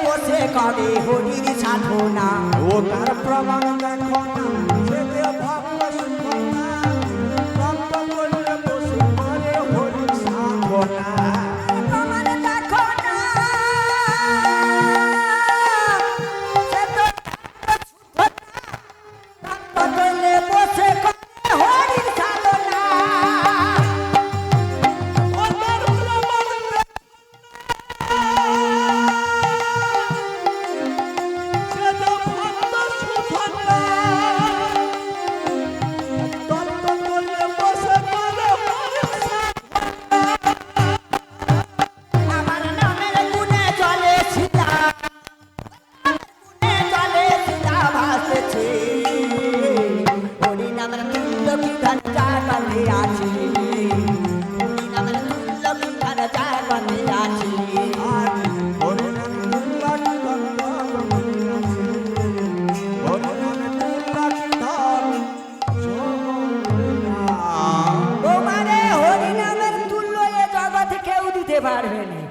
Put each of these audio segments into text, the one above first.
বসে করে হরির সাধনা ও তার প্রমাণ দেখো না সে যে ভক্ত সাধনা ভক্ত করলে বসে করে হরির সাধনা প্রমাণ দেখো না সে তো ভক্ত করলে বসে করে হরির সাধনা ও তার প্রমাণ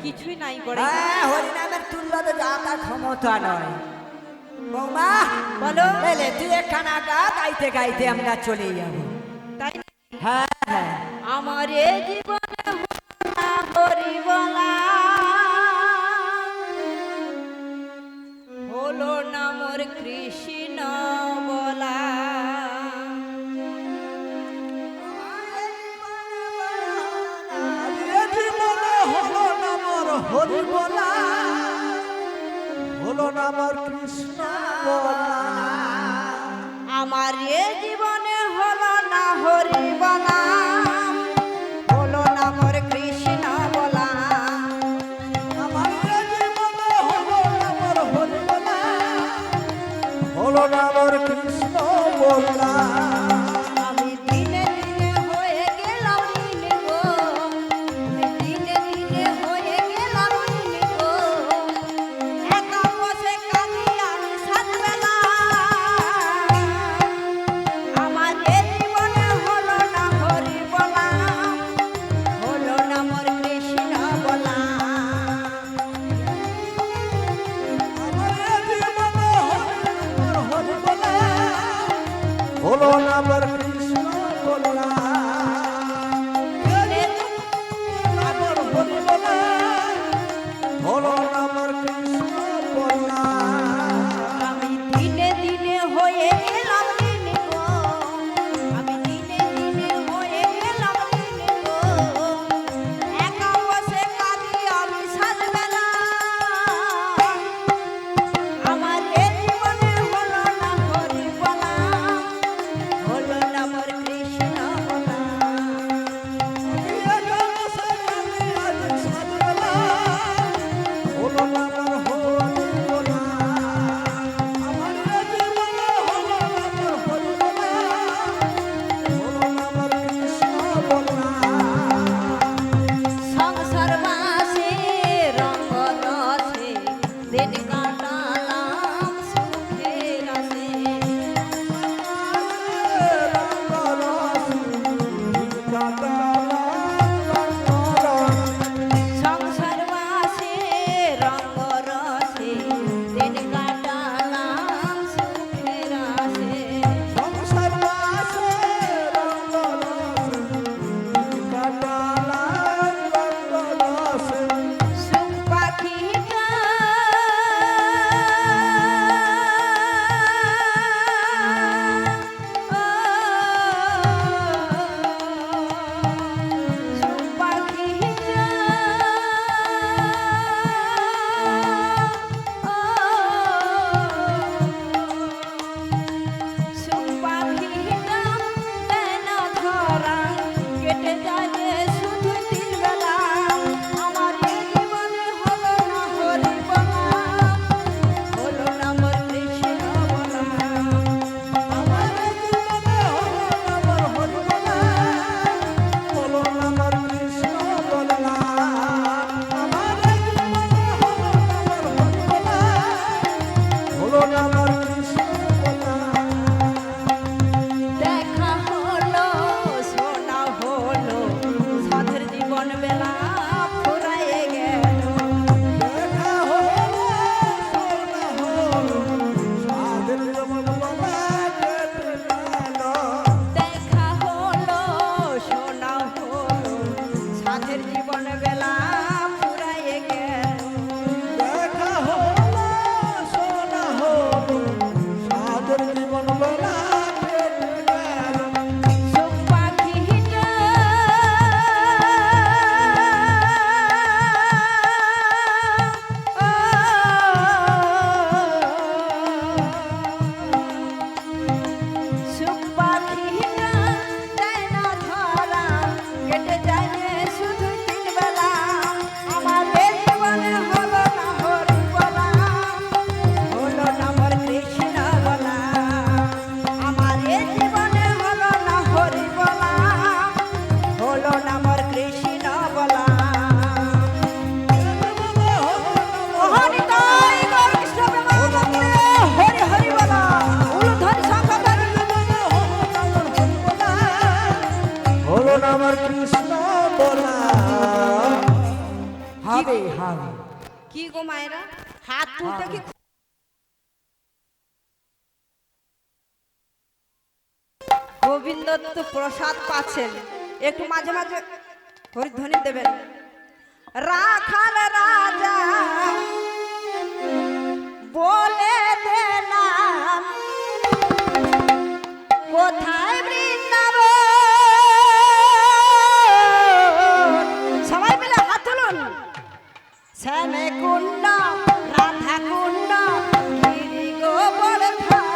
কিছুই নাই করে হরিনামের তুল্য তো যা তার ক্ষমতা নয় বৌমা বলো এলে তুই একখানা গা গাইতে গাইতে আমরা চলে যাবো তাই হ্যাঁ হ্যাঁ আমার এ জীবনে হরি বলা হলো না মোর কৃষ্ণ বলা হরি বলা হলো না আমার কৃষ্ণ বলা আমার এ জীবনে হলো না হরি বলা হলো না মোর কৃষ্ণ বলা আমার জীবনে হলো না আমার হরি বলা হলো না আমার কৃষ্ণ বলা আমি দিনে দিনে হয়ে গেলাম লীন গো আমি দিনে দিনে হয়ে গেলাম লীন গো একা বসে কাঁদি আমি সাতবেলা আমার এ জীবনে হলো না হরি হবে হবে কি গো মায়েরা হাত তুলতে কি গোবিন্দ তো প্রসাদ পাচ্ছেন একটু মাঝে মাঝে হরিধ্বনি দেবেন রাখাল রাজা বলে দিলাম কোথায় বৃন্দাবন সবাই মিলে হাত তুলুন শ্যামে কুণ্ড রাধা কুণ্ড গিরি গোবর্ধন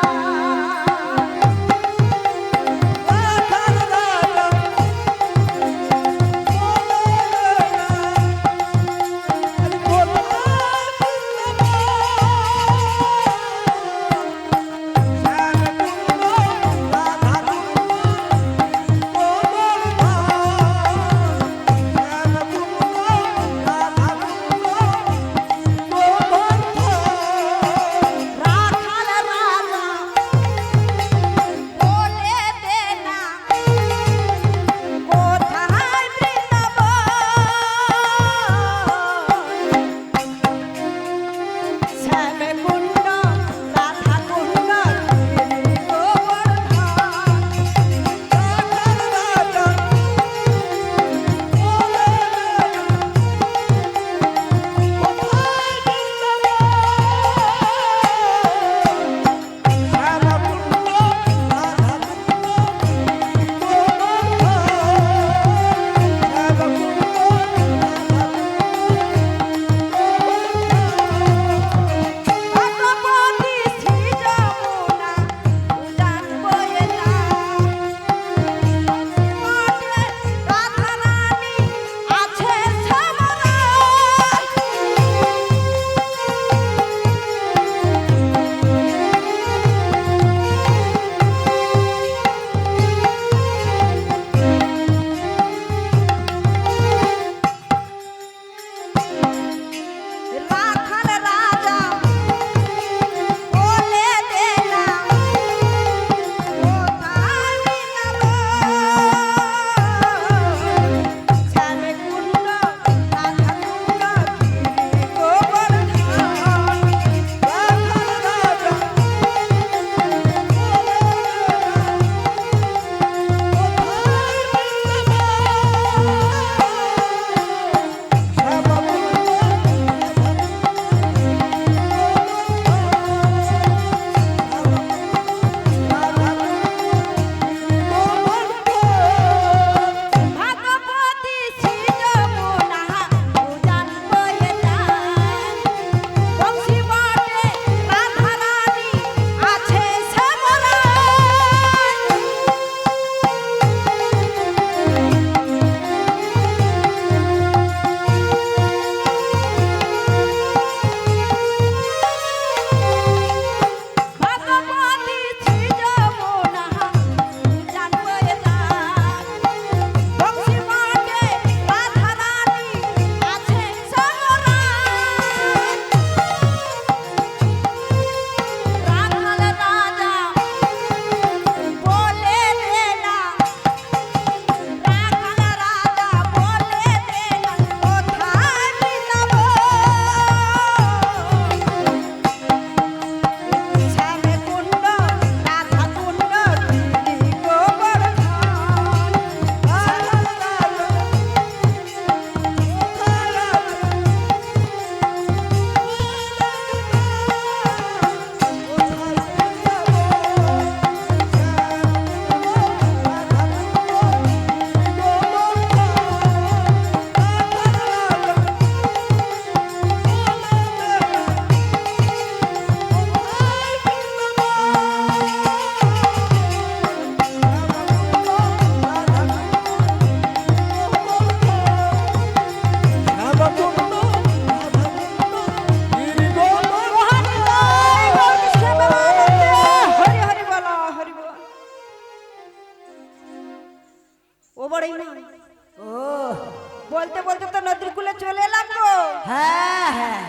বলতে বলতে তো নদীর কূলে চলে এলাম গো। হ্যাঁ হ্যাঁ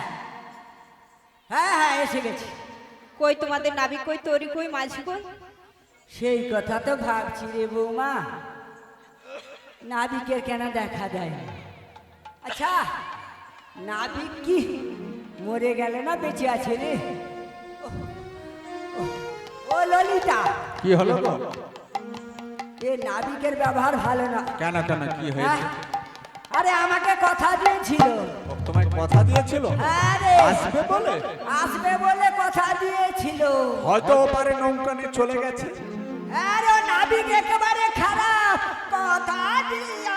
হ্যাঁ হ্যাঁ এসে গেছি। কই তোমাদের নাবি কই, তরি কই, মাঝি কই? সেই কথা তো ভাবছি রে বৌমা, নাবিকের কেন দেখা দেয়? আচ্ছা নাবিক কি মরে গেল না বেঁচে আছে রে? ও ললিতা, কি হলো গো? এ নাবিকের ব্যবহার ভালো না। কেন কেন কি হ্যাঁ? হয়েছে? আরে আমাকে কথা দিয়েছিল। ও তোমায় কথা দিয়েছিল আরে আসবে বলে? আসবে বলে কথা দিয়েছিল। হয়তো ওপারে নৌকা নিয়ে চলে গেছে। আরে ও নাবিক একেবারে খারাপ, কথা দিয়া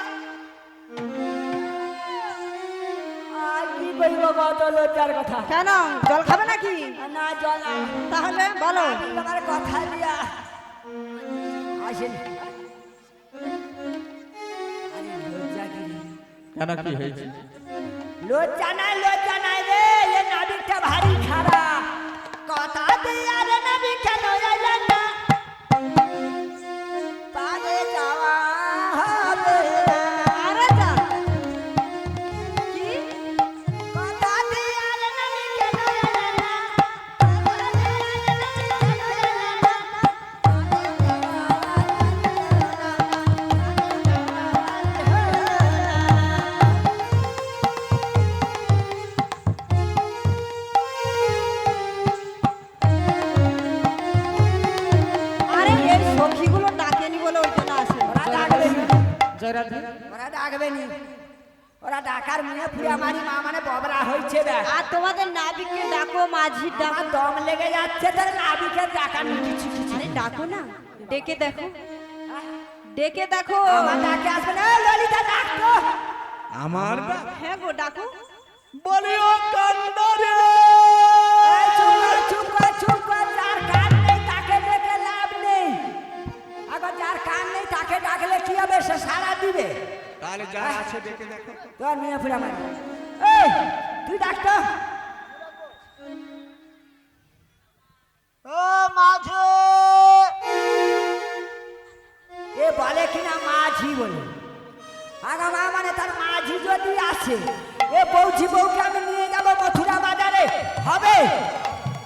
আর কি বলব, কত লজ্জার কথা। কেন জল খাবে নাকি? না জলা, তাহলে বলো। আমার কথা দিয়া আসেন। আরে লজ্জা কি? কেন কি হয়েছে? লজ্জা নাই রে, এ নাবিকটা ভারী খারাপ। কথা দিয়া রে নাবিক কেন এলেন না? পারে যাওয়া হবে না। আরে যা কি কথা দিয়া রে নাবিক কেন এলেন না? কথা দিয়া রে নাবিক কেন এলেন না? আরে এই সখীগুলো ডাকেনি বলে ওই জন্য আসে। ওরা ডাকবে নি, জয়রাধে ওরা ডাকবে নি। ওরা ডাকার মুখে পুরে আমারই মা মানে ববরা হয়েছে দেখ। আর তোমাদের নাবিককে ডাকো, মাঝির ডাকো। আমার দম লেগে যাচ্ছে, তার নাবিকের ডাকার নি কিছু কিছু। আরে ডাকো না, ডেকে দেখো, ডেকে দেখো। আমার ডাকে আসবে না। এ ললিতা ডাকতো। আমার হ্যাঁ গো ডাকো। বলি ও কান্ডারে এই চুপ কর, যার কান নেই তাকে ডেকে লাভ নেই। আবার যার কান নেই তাকে ডাকলে কি হবে, সে সাড়া দিবে। তাহলে যা আছে দেখে দেখো। তোর নিয়ে ফিরে আমার এই তুই ডাকতো। ও মাঝে, এ বলে কিনা মাঝি বলে। আগা মা মানে তার মাঝি যদি আসে, এ বৌঝি বউকে আমি নিয়ে যাবো মথুরা বাজারে, হবে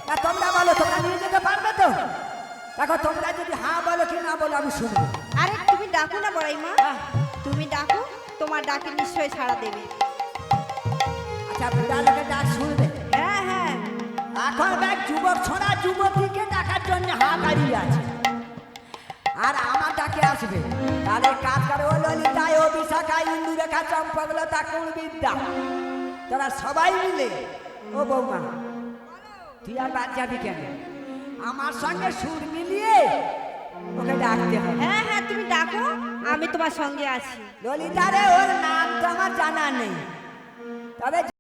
না? তোমরা বলো, তোমরা নিয়ে যেতে পারবে তো? দেখো তোমরা যদি হ্যাঁ বলো কি না বলো আমি শুনবো। আরে তুমি ডাকো না বড়াই মা, তুমি ডাকো, তোমার ডাকে নিশ্চয়ই সাড়া দেবে। আচ্ছা বুড়া লোকের ডাক শুনবে? হ্যাঁ হ্যাঁ এখন দেখ যুবক ছোড়া যুবতীকে ডাকার জন্য হা দাঁড়িয়ে আছে, আর আমার ডাকে আসবে। তাহলে কাজ করে ও ললিতা, ও বিশাখা, ইন্দুরেখা, চম্পকলতা, কুলবিদ্যা, তোরা সবাই মিলে। ও বৌমা, তুই আর বাদ যাবি কেন? আমার সঙ্গে সুর মিলিয়ে ওকে ডাকতে হবে। হ্যাঁ হ্যাঁ তুমি ডাকো, আমি তোমার সঙ্গে আছি। ললিতা রে, ওর নাম তো আমার জানা নেই, তবে